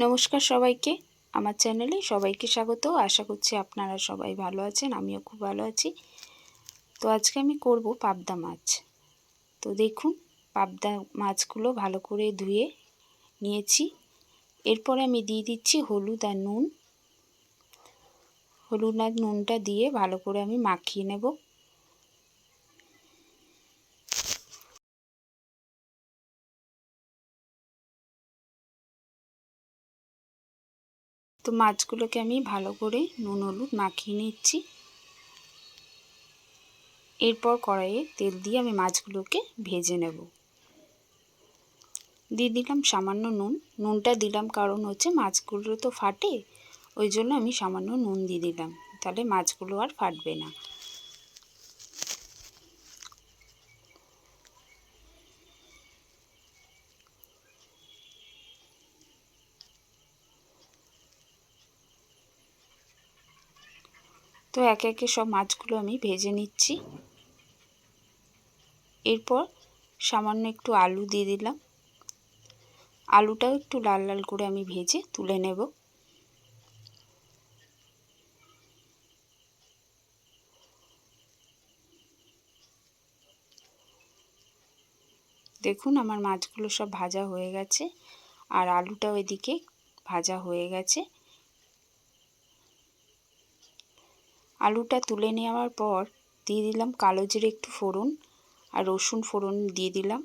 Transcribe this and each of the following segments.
নমস্কার সবাইকে, আমার চ্যানেলে সবাইকে স্বাগত। আশা করছি আপনারা সবাই ভালো আছেন, আমিও খুব ভালো আছি। তো আজকে আমি করব পাবদা মাছ। তো দেখুন, পাবদা মাছগুলো ভালো করে ধুয়ে নিয়েছি। এরপরে আমি দিয়ে দিচ্ছি হলুদ আর নুন। হলুদ আর নুনটা দিয়ে ভালো করে আমি মাখিয়ে নেব। তো মাছগুলোকে আমি ভালো করে নুন হলুদ মাখিয়ে নিচ্ছি। এরপর কড়াইয়ে তেল দিয়ে আমি মাছগুলোকে ভেজে নেব। দিয়ে দিলাম সামান্য নুন। নুনটা দিলাম কারণ হচ্ছে মাছগুলো তো ফাটে, ওই জন্য আমি সামান্য নুন দিয়ে দিলাম, তাহলে মাছগুলো আর ফাটবে না। তো একে একে সব মাছগুলো আমি ভেজে নিচ্ছি। এরপর সামান্য একটু আলু দিয়ে দিলাম। আলুটাও একটু লাল লাল করে আমি ভেজে তুলে নেব। দেখুন, আমার মাছগুলো সব ভাজা হয়ে গেছে আর আলুটাও এদিকে ভাজা হয়ে গেছে। আলুটা তুলে নেওয়ার পর দিয়ে দিলাম কালো জিরে একটু ফোড়ন আর রসুন ফোড়ন দিয়ে দিলাম।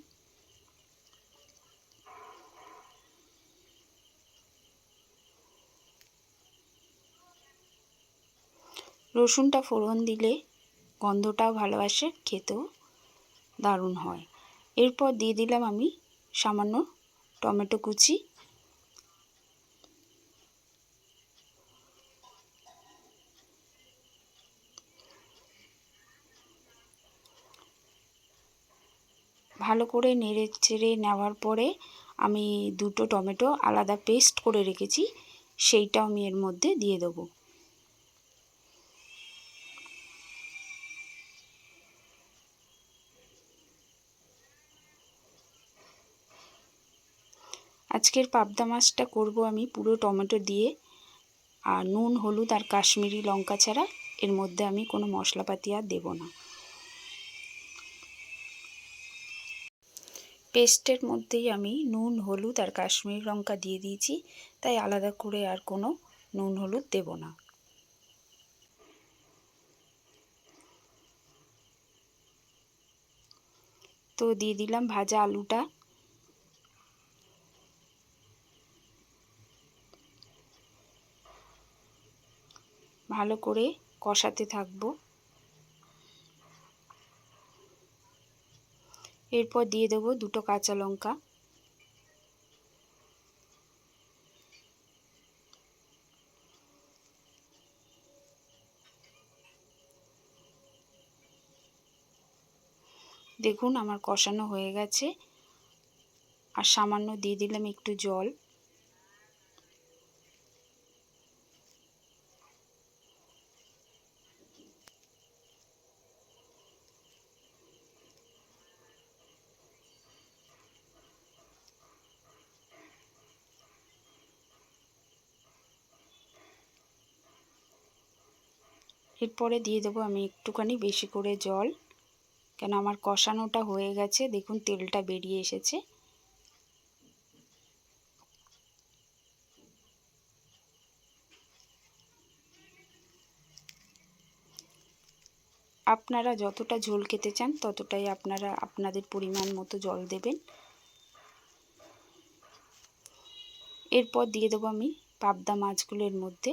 রসুনটা ফোড়ন দিলে গন্ধটাও ভালো আসে, খেতেও দারুণ হয়। এরপর দিয়ে দিলাম আমি সামান্য টমেটো কুচি। ভালো করে নেড়ে চেড়ে নেওয়ার পরে আমি দুটো টমেটো আলাদা পেস্ট করে রেখেছি, সেইটাও আমি এর মধ্যে দিয়ে দেবো। আজকের পাবদা মাছটা করব আমি পুরো টমেটো দিয়ে, আর নুন হলুদ আর কাশ্মীরি লঙ্কা ছাড়া এর মধ্যে আমি কোনো মশলাপাতি আর দেব না। পেস্টের মধ্যেই আমি নুন হলুদ আর কাশ্মীরি লঙ্কা দিয়ে দিয়েছি, তাই আলাদা করে আর কোনো নুন হলুদ দেব না। তো দিয়ে দিলাম ভাজা আলুটা। ভালো করে কষাতে থাকবো। এরপর দিয়ে দেবো দুটো কাঁচা লঙ্কা। দেখুন, আমার কষানো হয়ে গেছে আর সামান্য দিয়ে দিলাম একটু জল। এরপরে দিয়ে দেবো আমি একটুখানি বেশি করে জল, কেন আমার কষানোটা হয়ে গেছে। দেখুন, তেলটা বেরিয়ে এসেছে। আপনারা যতটা ঝোল খেতে চান ততটাই আপনারা আপনাদের পরিমাণ মতো জল দেবেন। এরপর দিয়ে দেবো আমি পাবদা মাছগুলোর মধ্যে।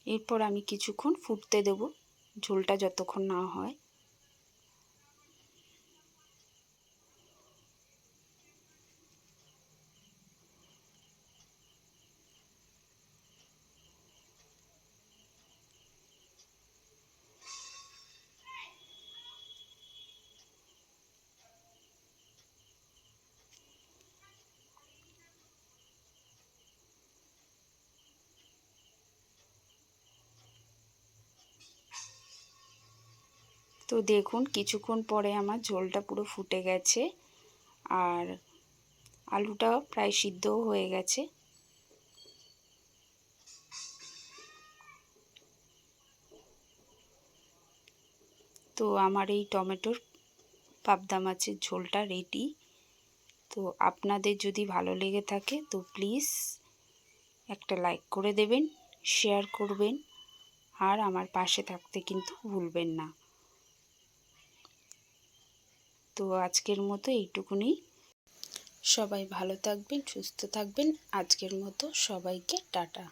এরপর আমি কিছুক্ষণ ফুটতে দেব, ঝোলটা যতক্ষণ না হয়। তো দেখুন কিছুক্ষণ পরে আমার ঝোলটা পুরো ফুটে গেছে আর আলুটা প্রায় সিদ্ধও হয়ে গেছে। তো আমার এই টমেটোর পাবদা মাছের ঝোলটা রেডি। তো আপনাদের যদি ভালো লেগে থাকে তো প্লিজ একটা লাইক করে দেবেন, শেয়ার করবেন আর আমার পাশে থাকতে কিন্তু ভুলবেন না। তো আজকের মতো এইটুকুনি। সবাই ভালো থাকবেন, সুস্থ থাকবেন। আজকের মতো সবাইকে টাটা।